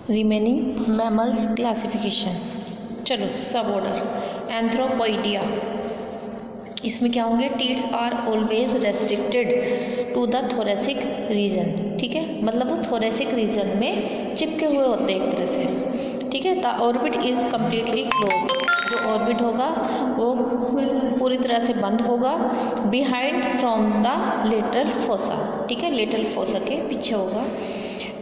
Remaining mammals classification. चलो सब order. Anthropoidea, इसमें क्या होंगे? Teeths are always restricted to the thoracic region, ठीक है, मतलब वो थोरेसिक रीजन में चिपके हुए होते हैं एक तरह से, ठीक है। The orbit is completely close, जो ऑर्बिट होगा वो पूरी तरह से बंद होगा। Behind from the lateral fossa, ठीक है, लेटरल फोसा के पीछे होगा।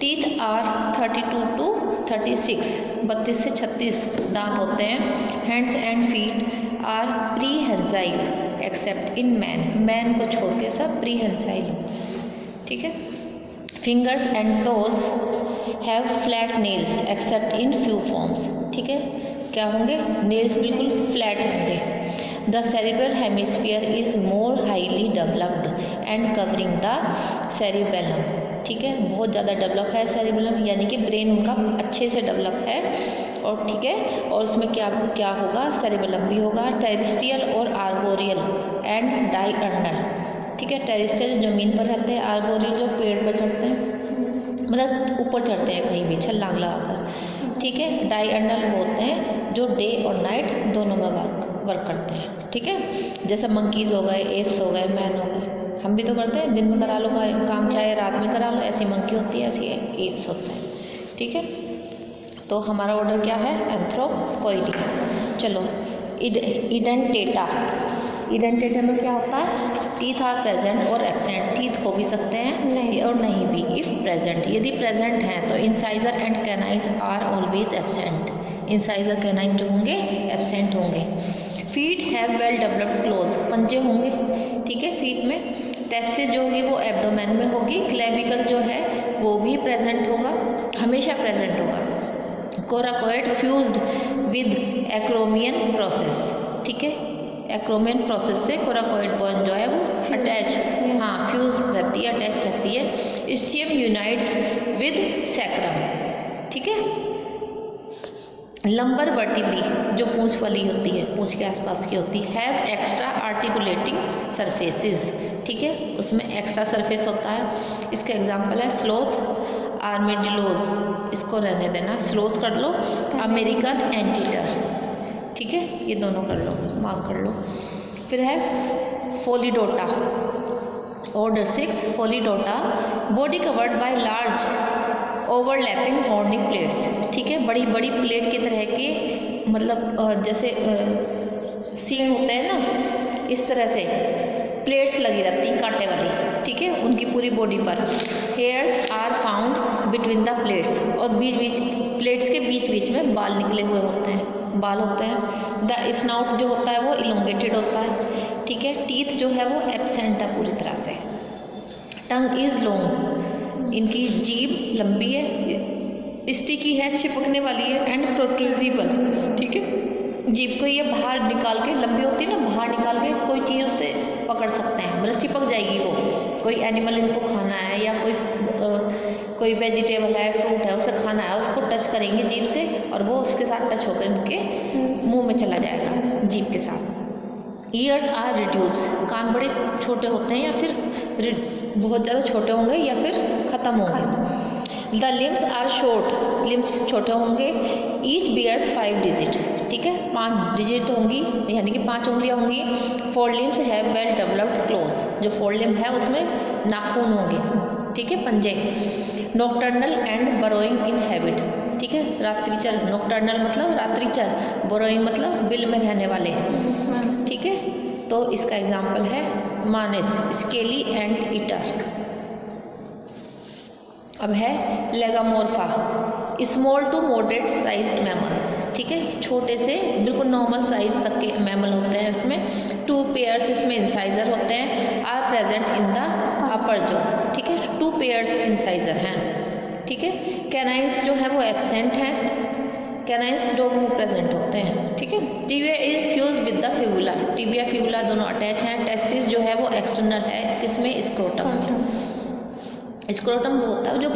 टीथ आर 32 to 36, 32 से 36 दांत होते हैं। Hands and feet are prehensile except in man, man को छोड़ के सब प्रीहेंसाइल, ठीक है। Fingers and toes have flat nails except in few forms, ठीक है, क्या होंगे? नेल्स बिल्कुल फ्लैट होंगे। The cerebral hemisphere is more highly developed and covering the cerebellum, ठीक है, बहुत ज़्यादा डेवलप है सेरिबेलम, यानी कि ब्रेन उनका अच्छे से डेवलप है, और ठीक है, और उसमें क्या क्या होगा? सेरिबेलम भी होगा। टेरेस्ट्रियल और आर्बोरियल एंड डायअर्नल, ठीक है, टेरेस्ट्रियल जमीन पर रहते हैं, आर्बोरियल जो पेड़ पर चढ़ते हैं, मतलब ऊपर चढ़ते हैं कहीं भी छलांग लगाकर, ठीक है। डायअर्नल वो होते हैं जो डे और नाइट दोनों में वर्क करते हैं, ठीक है, जैसे मंकीज़ हो गए, एप्स हो गए, मैन हो गए, हम भी तो करते हैं, दिन में करा लो काम, चाहे रात में करा लो, ऐसी मंकी होती है, ऐसी एप्स होते हैं, ठीक है। तो हमारा ऑर्डर क्या है? एंथ्रोपोइडिया। चलो इडेंटेटा, इडेंटेटा में क्या होता है? टीथ आर प्रेजेंट और एब्सेंट, टीथ हो भी सकते हैं और नहीं भी। इफ़ प्रेजेंट, यदि प्रेजेंट हैं तो incisor and canines are always absent, incisor canine जो होंगे एब्सेंट होंगे। Feet have well developed claws, पंजे होंगे, ठीक है, फीट में। टेस्टिस जो होगी वो एब्डोमेन में होगी। क्लेविकल जो है वो भी प्रेजेंट होगा, हमेशा प्रेजेंट होगा। Coracoid fused with acromion process, ठीक है, एक्रोमियन प्रोसेस से कोराकोइड बोन जो है वो अटैच, हाँ, फ्यूज रहती है, अटैच रहती है। इस्चियम यूनाइट्स विद सैक्रम, ठीक है। लंबर वर्टिब्री जो पूंछ वाली होती है, पूंछ के आसपास की होती है, हैव एक्स्ट्रा आर्टिकुलेटिंग सरफेसेस, ठीक है, उसमें एक्स्ट्रा सरफेस होता है। इसका एग्जांपल है स्लोथ, आर्मेडिलोज, इसको रहने देना, स्लोथ कर लो, अमेरिकन एंटीटर, ठीक है, ये दोनों कर लो, मार्क कर लो। फिर है Pholidota, order 6 Pholidota, body covered by large overlapping horny plates, ठीक है, बड़ी बड़ी प्लेट की तरह के, मतलब जैसे सीन होते हैं ना, इस तरह से प्लेट्स लगी रहती हैं कांटे वाली, ठीक है, उनकी पूरी बॉडी पर। Hairs are found between the plates, और बीच बीच प्लेट्स के बीच बीच में बाल निकले हुए होते हैं, बाल होते हैं। द स्नाउट जो होता है वो इलोंगेटेड होता है, ठीक है। टीथ जो है वो एब्सेंट है पूरी तरह से। टंग इज लॉन्ग, इनकी जीभ लंबी है, स्टिकी है, चिपकने वाली है, एंड प्रोट्रूजिबल, ठीक है, जीभ को ये बाहर निकाल के, लंबी होती है ना, बाहर निकाल के कोई चीज़ उससे पकड़ सकते हैं, मतलब चिपक जाएगी वो, कोई एनिमल इनको खाना है या कोई वेजिटेबल है, फ्रूट है, उसे खाना है, उसको टच करेंगे जीभ से और वो उसके साथ टच होकर इनके मुंह में चला जाएगा जीभ के साथ। ईयर्स आर रिड्यूस, कान बड़े छोटे होते हैं या फिर बहुत ज़्यादा छोटे होंगे या फिर ख़त्म होंगे। The limbs are short, limbs छोटे होंगे। ईच बियर्स 5 डिजिट, ठीक है, 5 डिजिट होंगी, यानी कि 5 उंगलियाँ होंगी। 4 limbs have well developed close, जो 4 लिम्ब है उसमें नाखून होंगे, ठीक है, पंजे। Nocturnal and burrowing in habit, ठीक है, रात्रिचर, नॉक्टर्नल मतलब रात्रिचर, बोरोइंग मतलब बिल में रहने वाले, ठीक है। तो इसका एग्जाम्पल है मानस, स्केली एंड ईटर। अब है Lagomorpha, small to moderate size mammal, ठीक है, छोटे से बिल्कुल नॉर्मल साइज तक के मैमल होते हैं इसमें। 2 पेयर्स इसमें इंसाइजर होते हैं, are present in the upper jaw, ठीक है, 2 पेयर्स इंसाइजर हैं, ठीक है। कैनाइन्स जो है वो एब्सेंट हैं, कैनाइन्स डॉग में प्रेजेंट होते हैं, ठीक है। Tibia is fuse with the fibula, tibia fibula दोनों अटैच हैं। टेस्टिस जो है वो एक्सटर्नल है, किसमें? स्क्रोटम में। स्क्रोटम वो होता है जो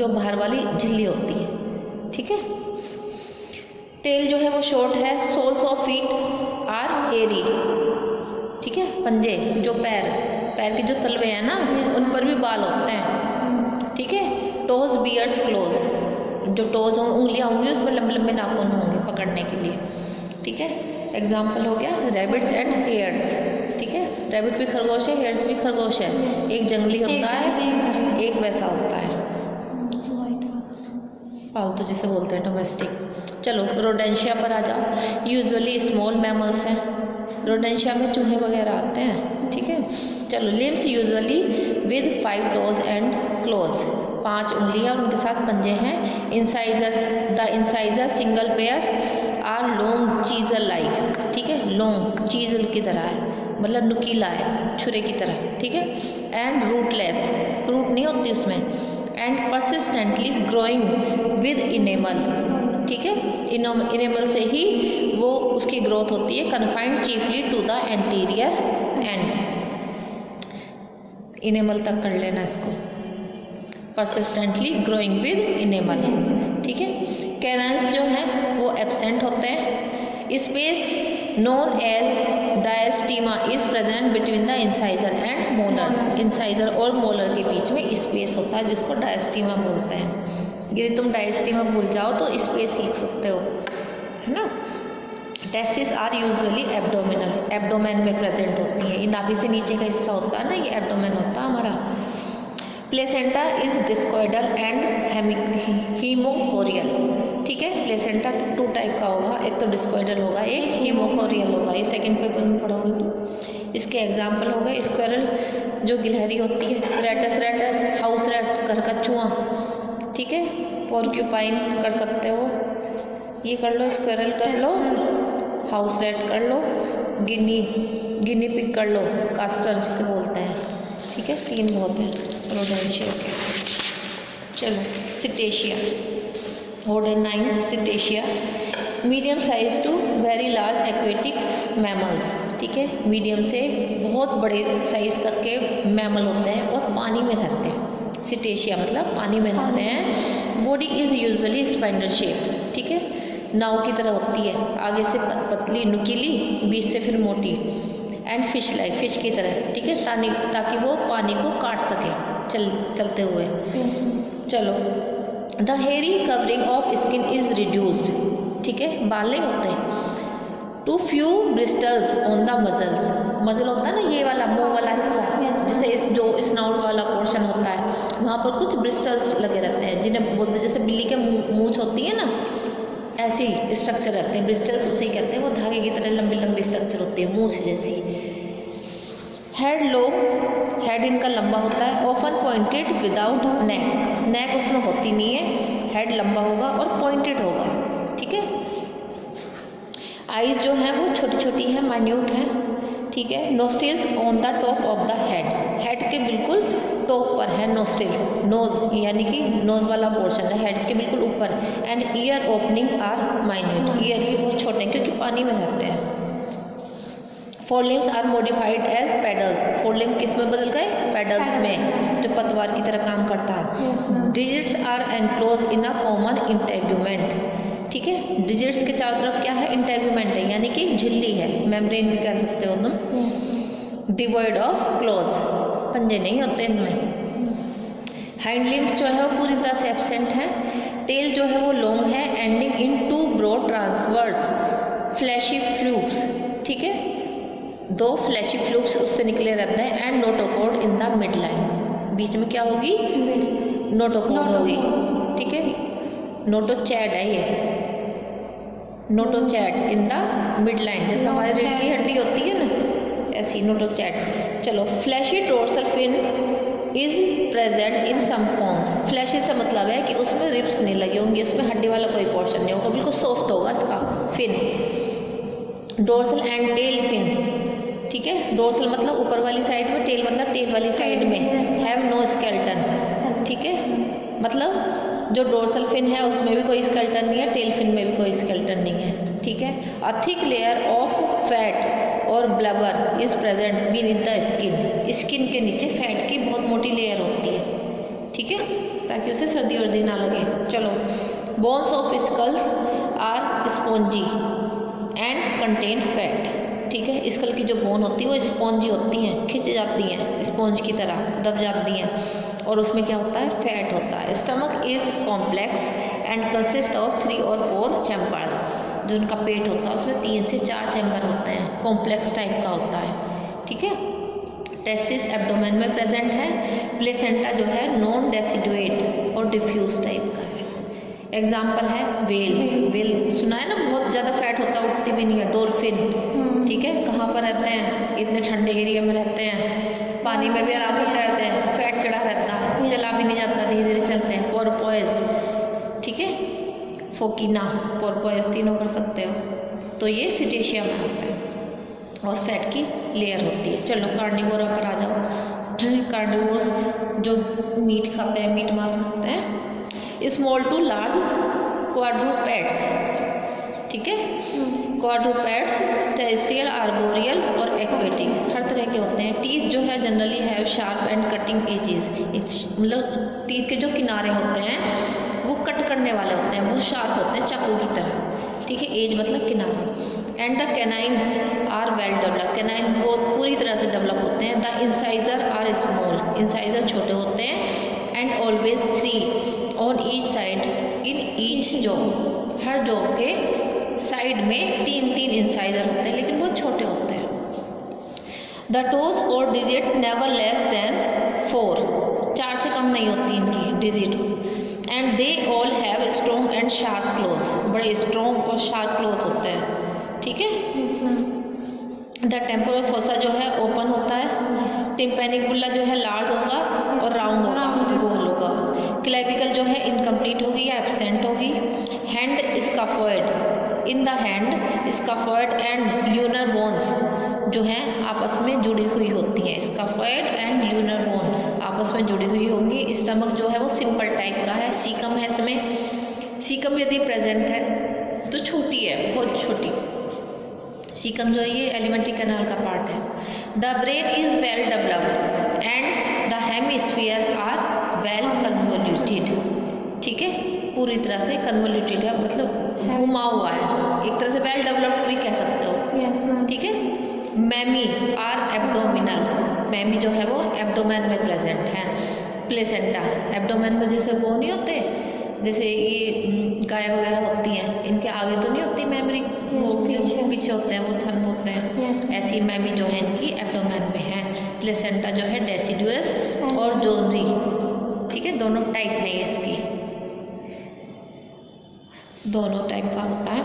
बाहर वाली झिल्ली होती है, ठीक है। टेल जो है वो शॉर्ट है। सोल्स ऑफ फीट आर एरी, ठीक है, पंजे जो पैर के जो तलवे हैं ना, उन पर भी बाल होते हैं, ठीक है। टोज बियर्स क्लोज, जो टोज होंगे उंगलियाँ होंगी उसमें लंबे लंबे नाखून होंगे पकड़ने के लिए, ठीक है। एग्जाम्पल हो गया रैबिट्स एंड हेयर्स, ठीक है। रैबिट भी खरगोश है, हेयर्स भी खरगोश है, एक जंगली होता है एक वैसा होता है पालतू जिसे बोलते हैं डोमेस्टिक। चलो रोडेंशिया पर आ जाओ। यूजुअली स्मॉल मैमल्स हैं, रोडेंशिया में चूहे वगैरह आते हैं, ठीक है। चलो limbs usually with 5 toes and claws, 5 उंगलियां और उनके साथ पंजे हैं। Incisor, the incisor single pair are long chisel like, ठीक है, लॉन्ग चीजल की तरह है, मतलब नुकीला है छुरे की तरह, ठीक है। एंड रूटलेस, रूट नहीं होती उसमें। And persistently growing with enamel, ठीक है, इनेमल से ही वो उसकी ग्रोथ होती है। Confined chiefly to the anterior end, enamel तक कर लेना इसको, परसिस्टेंटली ग्रोइंग विद इनेमल, ठीक है। कैनन्स जो हैं वो एब्सेंट होते हैं। Space known as diastema is present between the incisor and molars, incisor और मोलर के बीच में स्पेस होता है जिसको डायस्टीमा बोलते हैं। यदि तुम डायस्टीमा भूल जाओ तो स्पेस लिख सकते हो, है ना। Testes are usually abdominal, abdomen में प्रेजेंट होती है, ये नाभि से नीचे का हिस्सा होता है ना, ये एब्डोमेन होता है हमारा। Placenta is discoidal and haemochorial, ठीक है। प्लेसेंटा 2 टाइप का होगा, एक तो डिस्कोइडल होगा, एक हीमोकोरियल होगा, ये सेकंड पेपर में पढ़ोगे तो। इसके एग्जाम्पल हो गए स्क्वेरल जो गिलहरी होती है, रेटस रेटस हाउस रेट घर का चूहा, ठीक है। पोर्क्यूपाइन कर सकते हो, ये कर लो, स्क्वेरल कर लो, हाउस रेट कर लो, गिनी पिग कर लो, कास्टर जिसे बोलते हैं, ठीक है। 3 बहुत हैं रोडेंशिया के। चलो Cetacea, order 9 Cetacea, medium size to very large aquatic mammals, ठीक है। मीडियम से बहुत बड़े साइज तक के मैमल होते हैं और पानी में रहते हैं। सिटेशिया मतलब पानी में रहते हैं। Body is usually spinal shape, ठीक है, नाव की तरह होती है, आगे से पतली नुकीली, बीच से फिर मोटी। एंड फिश लाइक, फिश की तरह, ठीक है, ताकि वो पानी को काट सके चलते हुए। चलो the hairy covering of skin is reduced, ठीक है, बाल नहीं होते। To few bristles on the muzzles, muzzle होता है ना ये वाला मुंह वाला हिस्सा, जिसे जो स्नाउट वाला पोर्शन होता है, वहाँ पर कुछ ब्रिस्टल्स लगे रहते हैं, जिन्हें बोलते हैं जैसे बिल्ली के मूंछ होती है ना, ऐसी स्ट्रक्चर रहते हैं, ब्रिस्टल्स उसे ही कहते हैं, वो धागे की तरह लंबी लंबी स्ट्रक्चर होती है मूंछ जैसी। हेड लॉन्ग, हेड इनका लंबा होता है। ऑफन पॉइंटेड विदाउट नेक, नेक उसमें होती नहीं है, हेड लंबा होगा और पॉइंटेड होगा, ठीक है। आईज जो हैं वो छोटी छोटी हैं, माइन्यूट हैं, ठीक है। Nostrils on the top of the head, head के बिल्कुल टॉप पर है नोस्ट्रिल, नोज यानी कि नोज वाला पोर्शन है हेड के बिल्कुल ऊपर। And ear opening are minute, ear भी बहुत छोटे हैं क्योंकि पानी में रहते हैं। Forelimbs are modified as paddles, forelimb किस में बदल गए, पेडल्स में, जो पतवार की तरह काम करता है। Digits are enclose in a common integument, ठीक है। डिजिट्स के चारों तरफ क्या है, इंटेग्यूमेंट है, यानी कि झिल्ली है, मेम्ब्रेन भी कह सकते हो तुम। डिवॉइड ऑफ क्लोज, पंजे नहीं होते इनमें। हाइंड लिम्स जो है वो पूरी तरह से एब्सेंट है। टेल जो है वो लॉन्ग है, ending in 2 broad transverse fleshy flukes, ठीक है, 2 फ्लैशी फ्लूक्स उससे निकले रहते हैं। And notochord in the mid line, बीच में क्या होगी, नोटोकॉर्ड होगी, ठीक है। नोटोचैड है ये, नोटोचैड इन द मिड लाइन, जैसे हमारी रीढ़ की हड्डी होती है ना, ऐसी नोटोचैड। चलो fleshy dorsal fin is present in some forms, fleshy से मतलब है कि उसमें रिब्स नहीं लगी होंगी, उसमें हड्डी वाला कोई पोर्शन नहीं होगा, बिल्कुल सॉफ्ट होगा इसका fin. Dorsal and tail fin, ठीक है, डोर्सल मतलब ऊपर वाली साइड में, टेल मतलब टेल वाली साइड में। हैव नो स्केलेटन, ठीक है, मतलब जो डोर्सल फिन है उसमें भी कोई स्केलेटन नहीं है, टेल फिन में भी कोई स्केलेटन नहीं है, ठीक है। A thick layer of fat और blubber is present beneath the skin, skin के नीचे फैट की बहुत मोटी लेयर होती है, ठीक है, ताकि उसे सर्दी वर्दी ना लगे। चलो bones of skulls are spongy and contain fat, ठीक है। स्कल की जो बोन होती है वो स्पॉन्जी होती हैं, खिंच जाती हैं स्पॉन्ज की तरह, दब जाती हैं, और उसमें क्या होता है, फैट होता है। Stomach is complex and consist of 3 और 4 चैम्बर्स। जो उनका पेट होता है उसमें 3 से 4 चैम्बर होते हैं, कॉम्प्लेक्स टाइप का होता है, ठीक है। टेस्टिस एब्डोमेन में प्रेजेंट है। प्लेसेंटा जो है नॉन डेसिडुएट और डिफ्यूज टाइप का है। एग्जाम्पल है वेल्स। वेल सुना है ना, बहुत ज़्यादा फैट होता है, उठती भी नहीं है। डॉल्फिन, ठीक है, कहाँ पर रहते हैं, इतने ठंडे एरिया में रहते हैं, पानी में भी आराम से तैरते हैं, फैट चढ़ा रहता है, चला भी नहीं जाता, धीरे धीरे चलते हैं। पोर्पोइज, ठीक है, फोकिना, पोर्पोइज, तीनों कर सकते हो। तो ये सिटेशिया में होता है और फैट की लेयर होती है। चलो कार्निवोरा पर आ जाओ। कार्निवोर्स जो मीट खाते हैं, मीट मांस खाते हैं। स्मॉल टू लार्ज क्वाड्रूपेड्स, ठीक है। क्वाड्रूपेड्स टेरेस्ट्रियल, आर्बोरियल और एक्वेटिक, हर तरह के होते हैं। टीथ जो है generally have sharp and cutting edges, मतलब टीथ के जो किनारे होते हैं वो कट करने वाले होते हैं, बहुत शार्प होते हैं, चाकू की तरह, ठीक है। एज मतलब किनारा। And the canines are well develop, canine बहुत पूरी तरह से डेवलप होते हैं। The incisor are small, incisor छोटे होते हैं। And always 3 on each side in each jaw, हर जॉ के साइड में 3-3 इंसाइजर होते हैं, लेकिन बहुत छोटे होते हैं। द टोज और डिजिट नेवर लेस देन 4, 4 से कम नहीं होती इनकी digit. And they all have strong and sharp close, बड़े स्ट्रॉन्ग और शार्प क्लोज होते हैं, ठीक है। द टेम्पोरल फोसा जो है ओपन होता है। टिम्पैनिक बुल्ला जो है लार्ज होगा और राउंड होगा, गोल होगा। क्लेविकल जो है इनकम्प्लीट होगी या एब्सेंट होगी। Hand scaphoid, in the hand scaphoid and lunar bones जो हैं आपस में जुड़ी हुई होती हैं। स्काफोइड एंड ल्यूनर बोन आपस में जुड़ी हुई होंगी। स्टमक जो है वो सिंपल टाइप का है। सीकम है इसमें, सीकम यदि प्रेजेंट है तो छोटी है, बहुत छोटी। सीकम जो है ये एलिमेंट्री कैनाल का पार्ट है। The brain is well developed and the hemisphere are well convoluted, ठीक है, पूरी तरह से कन्वोल्यूटेड है, मतलब घुमा हुआ है, एक तरह से वेल डेवलप्ड भी कह सकते हो, ठीक है। मैमी आर एब्डोमिनल, मैमी जो है वो एब्डोमेन में प्रेजेंट है। प्लेसेंटा, एब्डोमेन में जैसे वो नहीं होते, जैसे ये गाय वगैरह होती हैं, इनके आगे तो नहीं होती मेमरी, वो पीछे होते हैं, वो थन होते हैं। ऐसी मैमी जो है इनकी एब्डोमेन में है। प्लेसेंटा जो है डेसिडुअस और जोनरी, ठीक है, दोनों टाइप है इसकी, दोनों टाइप का होता है।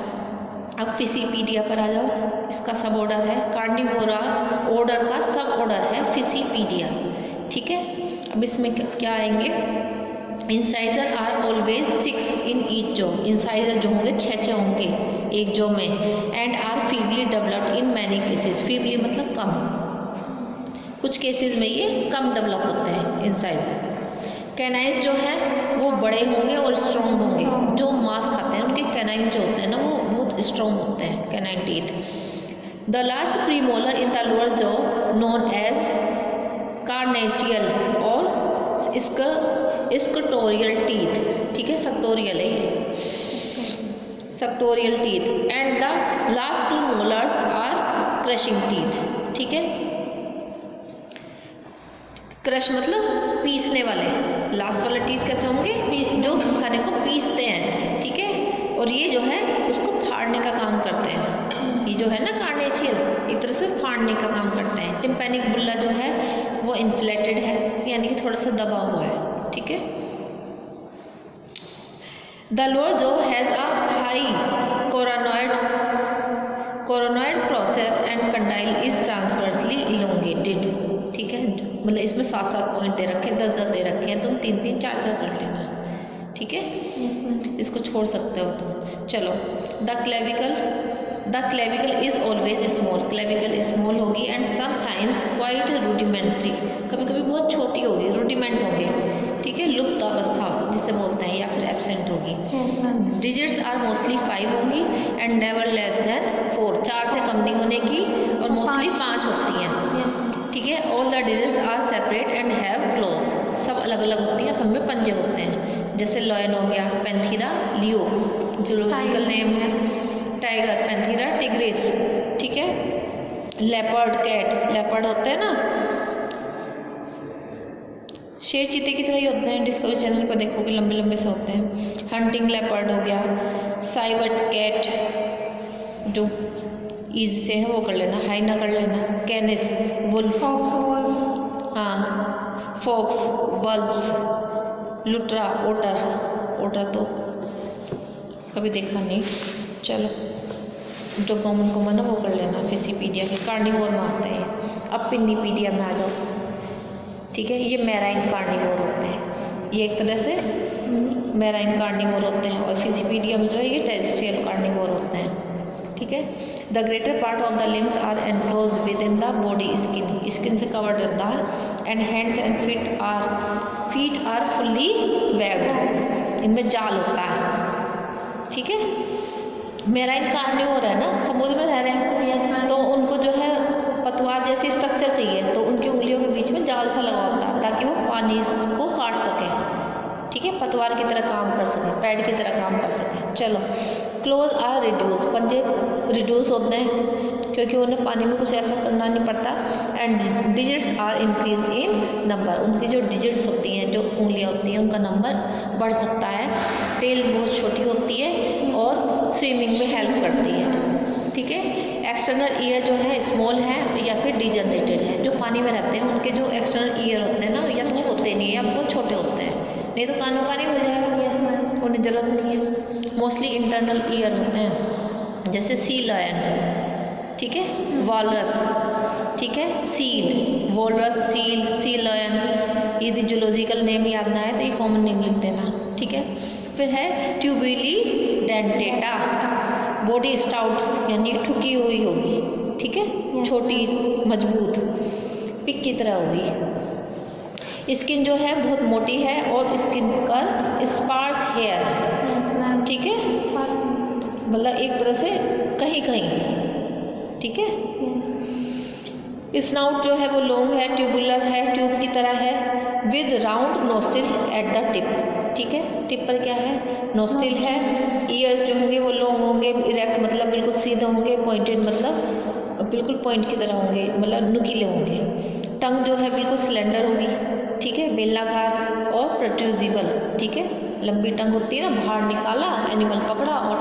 अब फिसीपीडिया पर आ जाओ। इसका सब ऑर्डर है, कार्निवोरा ऑर्डर का सब ऑर्डर है फिसीपीडिया, ठीक है। अब इसमें क्या आएंगे, incisor are always 6 in each jaw, incisor जो होंगे 6 होंगे एक जॉ में। And are feebly developed in many cases, feebly मतलब कम, कुछ केसेस में ये कम डेवलप होते हैं इंसाइजर। कैनाइन्स जो है वो बड़े होंगे और स्ट्रॉन्ग होंगे, जो मांस खाते हैं उनके कैनाइन जो होते हैं ना वो बहुत स्ट्रॉन्ग होते हैं, canine teeth. The last premolar in the lower jaw known as carnassial और स्कटोरियल टीथ, ठीक है, सक्टोरियल है ये, sectorial teeth. And the last 2 molars are crushing teeth, ठीक है। क्रश मतलब पीसने वाले, लास्ट वाले टीथ कैसे होंगे, जो खाने को पीसते हैं, ठीक है। और ये जो है उसको फाड़ने का काम करते हैं, ये जो है ना कार्नेशियल, एक तरह से फाड़ने का काम करते हैं। टिम्पैनिक बुल्ला जो है वो इन्फ्लेटेड है, यानी कि थोड़ा सा दबा हुआ है, ठीक है। The lower jaw has a high coronoid process and condyle is transversely elongated, ठीक है, मतलब इसमें 7-7 पॉइंट दे रखे हैं, 10-10 दे रखे हैं, तुम 3-3, 4-4 कर लेना, ठीक है। इसको छोड़ सकते हो तुम। चलो, the clavicle is always small, clavicle small होगी एंड समटाइम्स क्वाइट रूडिमेंट्री, कभी कभी बहुत छोटी होगी, रूडिमेंट होगी, ठीक है, लुप्त अवस्था जिसे बोलते हैं, या फिर एब्सेंट होगी। डिजिट्स आर मोस्टली 5 होंगी एंड नेवर लेस देन 4, 4 से कम नहीं होने की, और मोस्टली 5 होती हैं, ठीक है। All the digits are separate and have claws, सब अलग अलग होती हैं, सब में पंजे होते हैं। जैसे लॉयन हो गया, पैंथीरा लियो जूलॉजिकल नेम है, टाइगर पैंथीरा टिग्रिस, ठीक है। लेपर्ड कैट, लेपर्ड होते हैं ना, शेर चीते की तरह ही होते हैं, डिस्कवरी चैनल पर देखोगे लंबे लंबे से होते हैं। हंटिंग लेपर्ड हो गया। साइवर्ट कैट, जो ईजी से है वो कर लेना, हाइना कर लेना। कैनिस वुल्फ, हाँ फॉक्स, वल्व्स, लुट्रा, ओटर, ओटर तो कभी देखा नहीं, चलो जो कॉमन है वो कर लेना। फिसीपीडिया के कार्निवोर मानते हैं। अब पिन्नीपीडिया में आ जाओ, ठीक है। ये मैराइन कार्निवोर होते हैं, ये एक तरह से मैराइन कार्निवोर होते हैं, और फिसीपीडिया में जो है ये टेरेस्ट्रियल कार्निवोर होते हैं, ठीक है। The greater part of the limbs are enclose within the body, skin से कवर्ड रहता है। And hands and feet are fully webbed, इनमें जाल होता है, ठीक है। मैराइन कार्निवोर है ना, समुद्र में रह रहे हैं, तो उनको जो है पतवार जैसी स्ट्रक्चर चाहिए, तो उनकी उंगलियों के बीच में जाल सा लगा होता है ताकि वो पानी को काट सकें, ठीक है, पतवार की तरह काम कर सकें, पैड की तरह काम कर सकें। चलो, क्लोज आर रिड्यूस, पंजे रिड्यूस होते हैं क्योंकि उन्हें पानी में कुछ ऐसा करना नहीं पड़ता। And digits are increase in number, उनकी जो डिजिट्स होती हैं, जो उंगलियां होती हैं, उनका नंबर बढ़ सकता है। टेल बहुत छोटी होती है और स्विमिंग में हेल्प करती है, ठीक है। एक्सटर्नल ईयर जो है स्मॉल है या फिर डिजनरेटेड है, जो पानी में रहते हैं उनके जो एक्सटर्नल ईयर होते हैं ना, या तो वो होते नहीं है या बहुत छोटे होते हैं, नहीं तो कानों पानी मिल जाएगा, उन्हें ज़रूरत नहीं है। मोस्टली इंटरनल ईयर होते हैं, जैसे सी लायन, ठीक है, वॉलरस, ठीक है, seal, walrus, seal, sea lion, यदि जूलॉजिकल नेम याद ना आए तो ये कॉमन नेम लिख देना, ठीक है। फिर है ट्यूबिली डेंटेटा, बॉडी स्टाउट यानी ठुकी हुई होगी, ठीक है, छोटी मजबूत, पिक की तरह होगी। स्किन जो है बहुत मोटी है और स्किन पर स्पार्स हेयर है, ठीक है, मतलब एक तरह से कहीं कहीं, ठीक है। स्नाउट जो है वो लॉन्ग है, ट्यूबुलर है, ट्यूब की तरह है, with round nostril at the tip, ठीक है, टिप पर क्या है, नोस्ट्रिल है। ईयर्स जो होंगे वो लॉन्ग होंगे, इरेक्ट मतलब बिल्कुल सीधे होंगे, पॉइंटेड मतलब बिल्कुल पॉइंट की तरह होंगे, मतलब नुकीले होंगे। टंग जो है बिल्कुल सिलेंडर होगी, ठीक है, बेलनाकार और प्रोट्रूजिबल, ठीक है, लंबी टंग होती है ना, बाहर निकाला, एनिमल पकड़ा और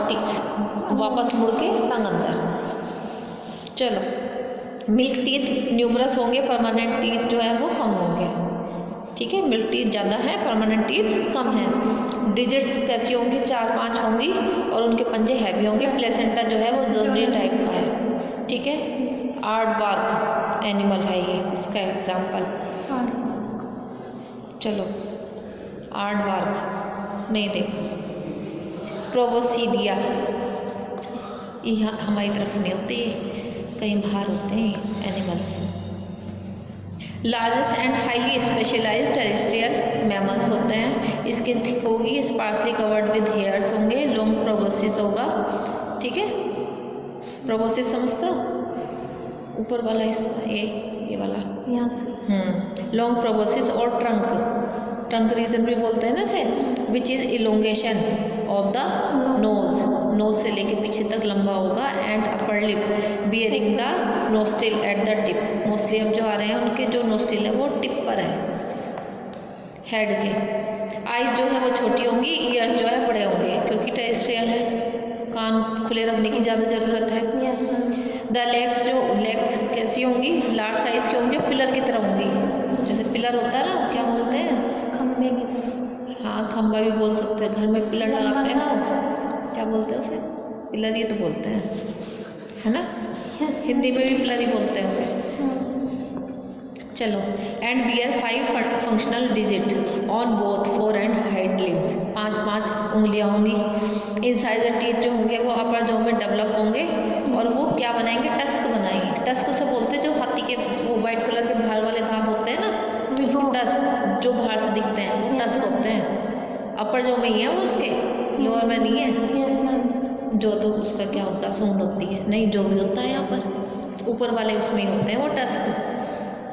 वापस मुड़ के टंग अंदर। चलो, मिल्क टीथ न्यूमरस होंगे, परमानेंट टीथ जो है वो कम होंगे, ठीक है, मिल्क टीथ ज़्यादा है, परमानेंट टीथ कम है। डिजिट्स कैसी होंगी, 4-5 होंगी और उनके पंजे हैवी होंगे। प्लेसेंटा जो है वो जोनरी टाइप का है, ठीक है। आर्डवार्क एनिमल है ये, इसका एग्जाम्पल। चलो, आर्डवार्क नहीं देखो। प्रोबोसीडिया, ये हमारी तरफ नहीं होती, कहीं बाहर होते हैं animals. Largest and highly specialised terrestrial mammals होते हैं। स्किन थिक होगी, स्पार्सली कवर्ड विद हेयर्स होंगे, लॉन्ग प्रोबोसिस होगा, ठीक है। प्रोबोसिस समझते हो, ऊपर वाला ये वाला यहाँ से, लॉन्ग प्रोबोसिस। और ट्रंक रीजन भी बोलते हैं ना इसे, which is elongation of the nose, nose से लेके पीछे तक लंबा होगा। And upper lip bearing the nostril at the tip, mostly अब जो आ रहे हैं उनके जो नोस्ट्रिल है वो टिप पर है, हेड के। आइज जो है वो छोटी होंगी, ईयर्स जो है बड़े होंगे क्योंकि टेरेस्ट्रियल है, कान खुले रखने की ज़्यादा ज़रूरत है। द लेग्स कैसी होंगी, लार्ज साइज़ की होंगी, पिलर की तरह होंगी, जैसे पिलर होता है ना, क्या बोलते हैं, खम्बे की तरह, हाँ खम्बा भी बोल सकते हैं, घर में पिलर लगाते हैं ना, क्या बोलते हैं उसे, पिलर ही तो बोलते हैं, है ना, हिंदी में भी पिलर ही बोलते हैं उसे। चलो, and bear 5 functional digit on both fore and hind limbs, 5 उंगलियां होंगी। इनसाइड द टीथ जो होंगे वो अपर जॉ में डेवलप होंगे और वो क्या बनाएंगे, टस्क बनाएंगे। टस्क उसे बोलते हैं जो हाथी के वो वाइट कलर के बाहर वाले दांत होते हैं ना, टस्क जो बाहर से दिखते हैं वो टस्क होते हैं। अपर जॉ में ही है वो, उसके लोअर में नहीं है। जो तो उसका क्या होता है, सूंड होती है, नहीं जो भी होता है यहाँ पर ऊपर वाले उसमें ही होते हैं वो टस्क।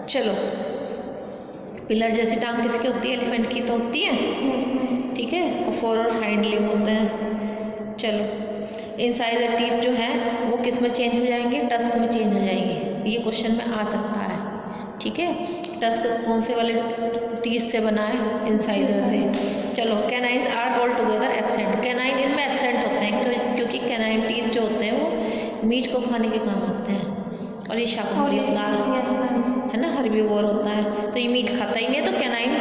चलो, पिलर जैसी टांग किसकी होती है, एलिफेंट की तो होती है, ठीक है, और फोर और हाइंड लिम्ब होते हैं। चलो, इनसाइड द टीथ जो है वो किस में चेंज हो जाएंगे, टस्क में चेंज हो जाएंगे, ये क्वेश्चन में आ सकता है, ठीक है। टस्क कौन से वाले टीथ से बना है, इंसाइजर से। चलो, canines are all together absent, canine इनमें एब्सेंट होते हैं क्योंकि कैनाइन टीथ जो होते हैं वो मीट को खाने के काम आते हैं, और ये शाकाहारी होता है ना, हर्बीवोर होता है, तो ये मीट खाता ही नहीं है, तो कैनाइन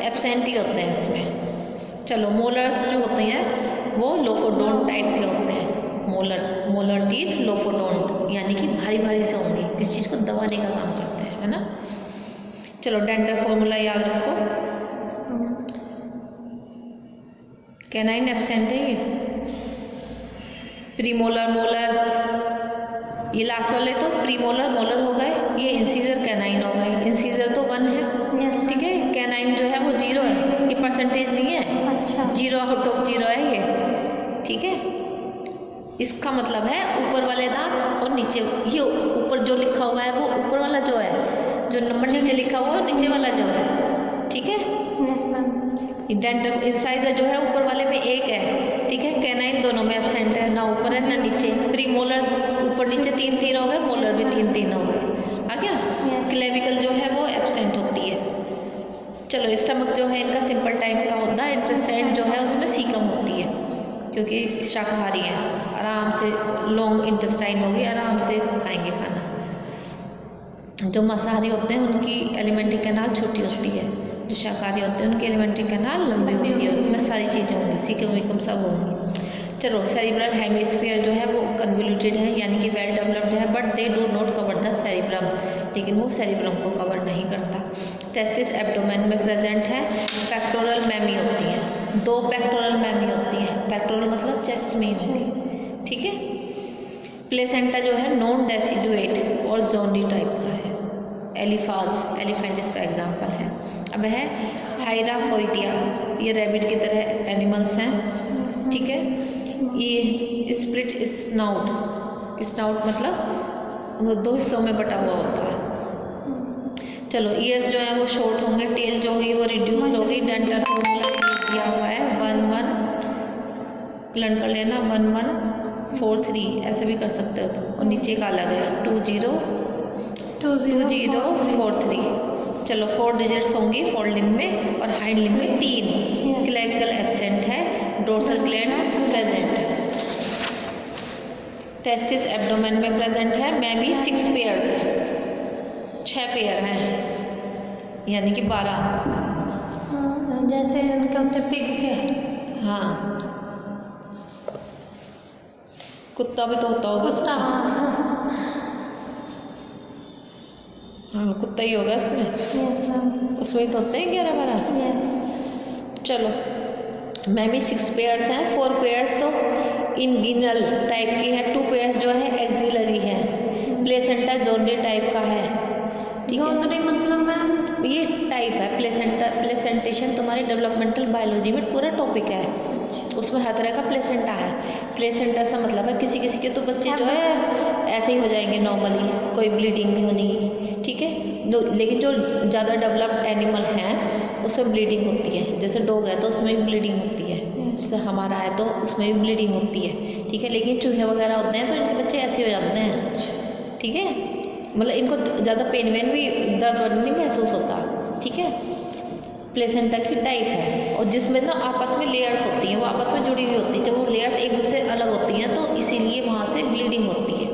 एब्सेंट ही होते हैं इसमें। चलो, मोलर्स जो होते हैं वो लोफोडोंट टाइप के होते हैं। मोलर टीथ लोफोडोंट, यानी कि भारी भारी से होंगे, किस चीज़ को दबाने का काम करते हैं, है ना। चलो, डेंटल फॉर्मूला याद रखो, कैनाइन एब्सेंट है ये, प्रीमोलर, मोलर, ये लास्ट वाले तो प्रीमोलर मोलर हो गए, ये इंसीजर कैनाइन हो गए। इंसीजर तो 1 है, ठीक है, कैनाइन जो है वो 0 है, ये परसेंटेज नहीं है, अच्छा 0 आउट ऑफ 0 है ये, ठीक है। इसका मतलब है ऊपर वाले दांत और नीचे, ये ऊपर जो लिखा हुआ है वो ऊपर वाला जो है, जो नंबर नीचे लिखा हुआ है नीचे वाला जो है, ठीक है। डेंटल इंसाइजर जो है ऊपर वाले में 1 है, ठीक है। कैनाइन दोनों में एब्सेंट है, ना ऊपर है ना नीचे। प्रीमोलर ऊपर नीचे 3 हो गए, मोलर भी 3 हो गए, आ गया। क्लेविकल जो है वो एब्सेंट होती है। चलो, स्टमक जो है इनका सिंपल टाइप का होता है, इंटेस्टाइन जो है उसमें सीकम होती है क्योंकि शाकाहारी हैं, आराम से लॉन्ग इंटेस्टाइन होगी, आराम से खाएंगे खाना। जो मांसाहारी होते हैं उनकी एलिमेंट्री कैनाल छोटी होती है, जो शाकाहारी होते हैं उनकी एलिमेंट्री कैनाल लंबी होती है, उसमें सारी चीज़ें होंगी, सीकम वीकम सब होंगी। चलो, सेरिब्रल हेमिस्फीयर जो है वो कन्वोल्यूटेड है, यानी कि वेल डेवलप्ड है, but they do not cover the cerebrum, लेकिन वो सेरिब्रम को कवर नहीं करता। टेस्टिस एब्डोमेन में प्रेजेंट है। पेक्टोरल मैमी होती हैं, 2 पेक्टोरल मैमी होती हैं, पेक्टोरल मतलब चेस्ट में होगी, ठीक है। प्लेसेंटा जो है नॉन डेसिडुएट और जोनी टाइप का है। एलिफाज, एलिफेंट इसका एग्जाम्पल है। अब है हाइराकोइडिया, ये रैबिट की तरह एनिमल्स हैं, ठीक है। ये स्प्लिट स्नाउट मतलब वो 2 हिस्सों में बटा हुआ होता है। चलो, ईयर्स जो है वो शॉर्ट होंगे, टेल जो होगी वो रिड्यूस होगी। डेंटल फॉर्मूला दिया हुआ है 1 1, लर्न कर लेना 1 1 4 3, ऐसे भी कर सकते हो तुम, और नीचे का अलग है 2 0 4 3। चलो, 4 डिजिट्स होंगी फोर लिम्ब में, और हाइंड लिम्ब में 3। क्लेविकल एब्सेंट है, डोर्सल ग्लैंड प्रेजेंट है। टेस्टिस एब्डोमेन में प्रेजेंट है। मैमी 6 पेयर्स है, 6 पेयर हैं, यानी कि 12। जैसे उनके होते पिग के, हाँ, कुत्ता भी तो होता होगा, कुत्ता, हाँ कुत्ता ही होगा इसमें, उसमें तो होते हैं 11-12। चलो, मैमी 6 पेयर्स हैं, 4 पेयर्स तो इनगिनल टाइप की है, 2 पेयर्स जो है एक्सिलरी है। प्लेसेंटा जोनरी टाइप का है, ठीक है। जोनरी मतलब मैम ये टाइप है, प्लेसेंटेशन तुम्हारे डेवलपमेंटल बायोलॉजी में पूरा टॉपिक है, उसमें हर तरह का प्लेसेंटा है। प्लेसेंटा से मतलब है किसी किसी के तो बच्चे जो है ऐसे ही हो जाएंगे नॉर्मली, कोई ब्लीडिंग नहीं होनी, ठीक है। लेकिन जो ज़्यादा डेवलप्ड एनिमल हैं उसमें ब्लीडिंग होती है, जैसे डॉग है तो उसमें भी ब्लीडिंग होती है, जैसे हमारा है तो उसमें भी ब्लीडिंग होती है, ठीक है। लेकिन चूहे वगैरह होते हैं तो इनके बच्चे ऐसे हो जाते हैं, ठीक है। मतलब इनको ज़्यादा पेन वेन भी, दर्द वर्द नहीं महसूस होता, ठीक है। प्लेसेंटा की टाइप है, और जिसमें ना आपस में लेयर्स होती हैं, वो आपस में जुड़ी हुई होती है। जब वो लेयर्स एक दूसरे से अलग होती हैं तो इसीलिए वहाँ से ब्लीडिंग होती है,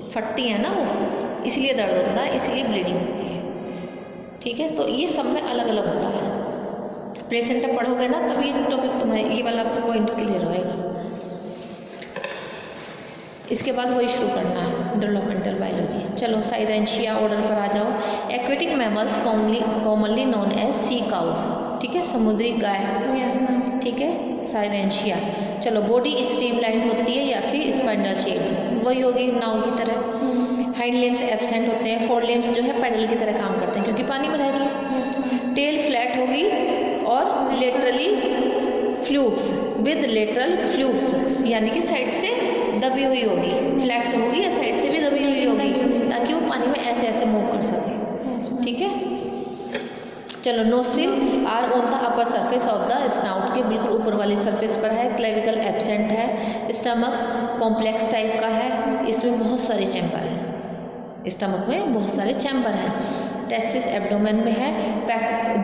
फटती है ना वो, इसलिए दर्द होता है, इसलिए ब्लीडिंग होती है, ठीक है। तो ये सब में अलग अलग होता है। प्लेसेंटा पढ़ोगे ना तभी टॉपिक तुम्हारे ये वाला पॉइंट क्लियर होएगा। इसके बाद वही शुरू करना है, डेवलपमेंटल बायोलॉजी। चलो, साइरेंशिया ऑर्डर पर आ जाओ। Aquatic mammals commonly known as sea cows, ठीक है, समुद्री गाय, ठीक है, साइरेंशिया। चलो, बॉडी स्ट्रीमलाइन होती है या फिर स्पाइनल शेप, वही होगी नाव की तरह। हाइंड लिम्स एब्सेंट होते हैं, 4 लिम्स जो है पैडल की तरह काम करते हैं क्योंकि पानी में रह रही है। टेल फ्लैट होगी और laterally flukes with lateral flukes, यानी कि साइड से दबी हुई होगी, फ्लैट तो होगी या साइड से भी दबी हुई होगी ताकि वो पानी में ऐसे ऐसे मूव कर सके, ठीक है। चलो, nostril are on the upper surface of the snout, के बिल्कुल ऊपर वाली सरफेस पर है। क्लेविकल एब्सेंट है। स्टमक कॉम्प्लेक्स टाइप का है, इसमें बहुत सारे चैम्बर हैं। स्टमक में बहुत सारे चैम्बर हैं। टेस्टिस एब्डोमेन में है।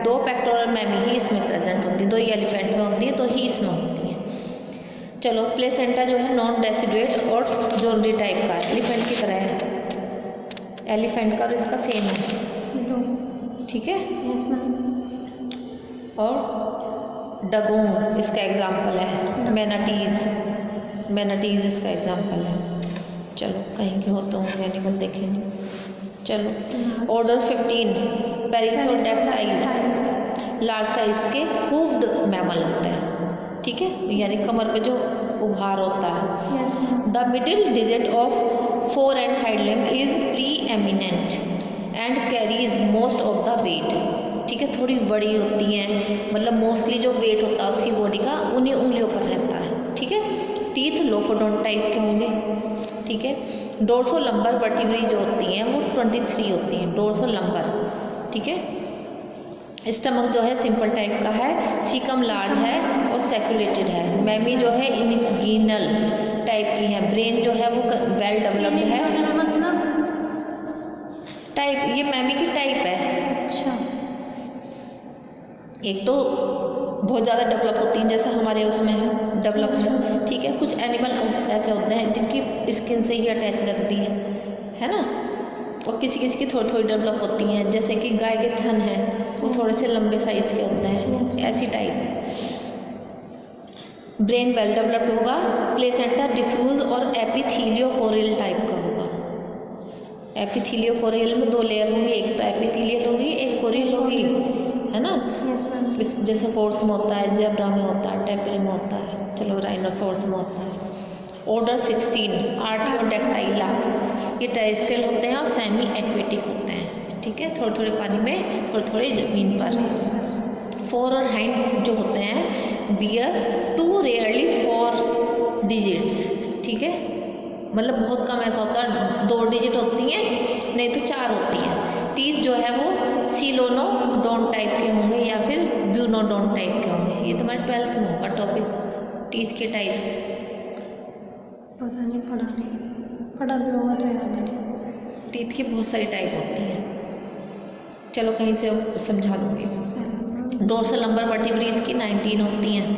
2 पेक्टोरल मैमी ही इसमें प्रेजेंट होती है, 2 ही एलिफेंट में होती है, 2 ही इसमें होती हैं। चलो प्लेसेंटा जो है नॉन डेसिडुएट और जोनरी टाइप का है, एलिफेंट की तरह है, एलिफेंट का और इसका सेम है, ठीक है। Yes ma'am. और डगोंग इसका एग्जाम्पल है, मैनाटीज इसका एग्जाम्पल है। चलो कहीं के होते होंगे एनिमल देखेंगे। चलो ऑर्डर 15 पेरिसोडेक्टाइल, लार्ज साइज के हूफ्ड मैमल होते हैं, ठीक है, यानी कमर पे जो उभार होता है। The middle digit of fore and hind limb is preeminent and carries most of the weight, ठीक है, थोड़ी बड़ी होती हैं, मतलब मोस्टली जो वेट होता है उसकी बॉडी का उन्हीं उंगलियों पर रहता है, ठीक है। टीथ लोफोडोन टाइप के होंगे, ठीक है। डोर्सो लंबर वर्टिब्री जो होती हैं वो 23 होती हैं, डोर्सो लंबर, ठीक है। स्टमक जो है सिंपल टाइप का है, सीकम लार्ज है और सेक्युलेटेड है। मैमी जो है इनगिनल टाइप की है। ब्रेन जो है वो वेल डेवलप्ड है। मतलब टाइप, ये मैमी की टाइप है। अच्छा, एक तो बहुत ज़्यादा डेवलप होती हैं जैसा हमारे उसमें है डेवलप है, ठीक है। कुछ एनिमल ऐसे होते हैं जिनकी स्किन से ही अटैच रहती है ना, और किसी किसी की थोड़ी थोड़ी डेवलप होती हैं, जैसे कि गाय के थन हैं वो थोड़े से लंबे साइज के होते हैं, ऐसी टाइप है। ब्रेन वेल डेवलप्ड होगा। प्लेसेंटा डिफ्यूज और एपिथीलियोकोरियल टाइप का होगा। एपिथीलियोकोरियल में 2 लेयर होंगी, एक तो एपिथीलियल होगी, एक कोरियल होगी, है ना। इस जैसे हॉर्स में होता है, ज़ेब्रा में होता है, टेपरे में होता है, चलो राइनोसोर्स में होता है। ऑर्डर 16 आर्टियोडेक्टाइला, ये टेरेस्ट्रियल होते हैं और सेमी एक्वेटिक होते हैं, ठीक है, थोड़े थोड़े पानी में, थोड़े थोड़े ज़मीन पर। 4 और हाइंड जो होते हैं बियर 2 रेयरली 4 डिजिट्स, ठीक है, मतलब बहुत कम ऐसा होता है 2 डिजिट होती हैं, नहीं तो 4 होती हैं। टीथ जो है वो सीलोनोडोन टाइप के होंगे या फिर ब्यूनोडोन टाइप के होंगे। ये तुम्हारे 12th में होगा टॉपिक, टीथ के टाइप्स। पता नहीं, पढ़ा भी होगा तो याद नहीं। टीथ की बहुत सारी टाइप होती हैं, चलो कहीं से समझा दूँगी। डोर्सल लंबर वर्टिब्री इसकी 19 होती हैं,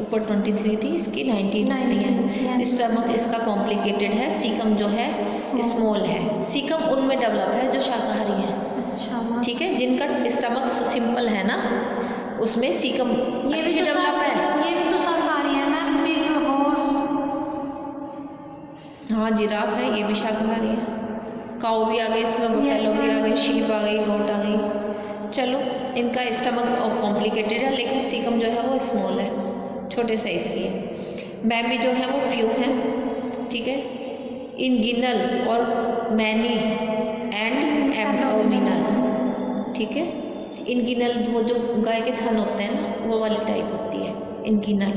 ऊपर 23 थी, इसकी 19 होती हैं। स्टमक इसका कॉम्प्लिकेटेड है। सीकम जो है स्मॉल है। सीकम उनमें डेवलप है जो शाकाहारी हैं, अच्छा, ठीक है, जिनका स्टमक सिंपल है ना उसमें सीकम अच्छी डेवलप है। ये भी तो शाकाहारी है मैम, पिग, हॉर्स। हाँ, जिराफ है, ये भी शाकाहारी है। काऊ भी आ गई इसमें, बफेलो भी आ गई, शीप आ गई, गोट आ गई। चलो इनका स्टमक कॉम्प्लिकेटेड है, लेकिन सीकम जो है वो स्मॉल है, छोटे साइज की है। मैमी जो है वो फ्यू हैं, ठीक है। इनगिनल और मैनी एंड एब्डोमिनल, ठीक है। इनगिनल वो जो गाय के थन होते हैं ना वो वाली टाइप होती है इनगिनल।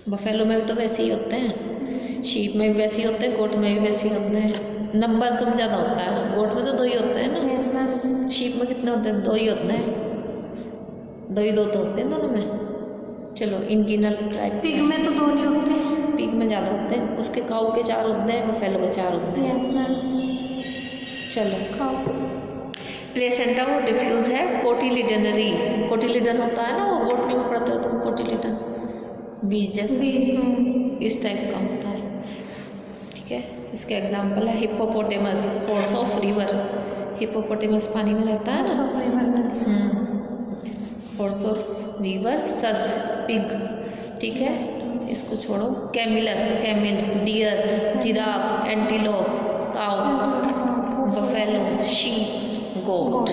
बफेलो में भी तो वैसे ही होते हैं, शीप में भी वैसे ही होते हैं, गोट में भी वैसे ही होते हैं। नंबर कम ज़्यादा होता है, गोट में तो 2 ही होते हैं ना। Yes ma'am. शीप में कितने होते हैं? 2 ही होते हैं, 2 तो होते हैं दोनों में। चलो इनगिनल टाइप। पिग में तो 2 नहीं होते हैं, पिग में ज़्यादा होते हैं, उसके काऊ के 4 होते हैं, बफेलो के 4 होते हैं। Yes ma'am. चलो प्लेसेंटा वो डिफ्यूज है। कोटिलिडनरी, कोटिलिडन होता है ना, वो बोटनी में पढ़ते हो तुम, कोटिलिडन बीज जैसे इस टाइप का होता है, ठीक है। इसके एग्जाम्पल है hippopotamus, horse of river. Hippopotamus पानी में रहता है ना, horse of river. Sus pig, ठीक है, इसको छोड़ो। Camelus camel, deer, giraffe, antelope, cow, buffalo, sheep, गोट।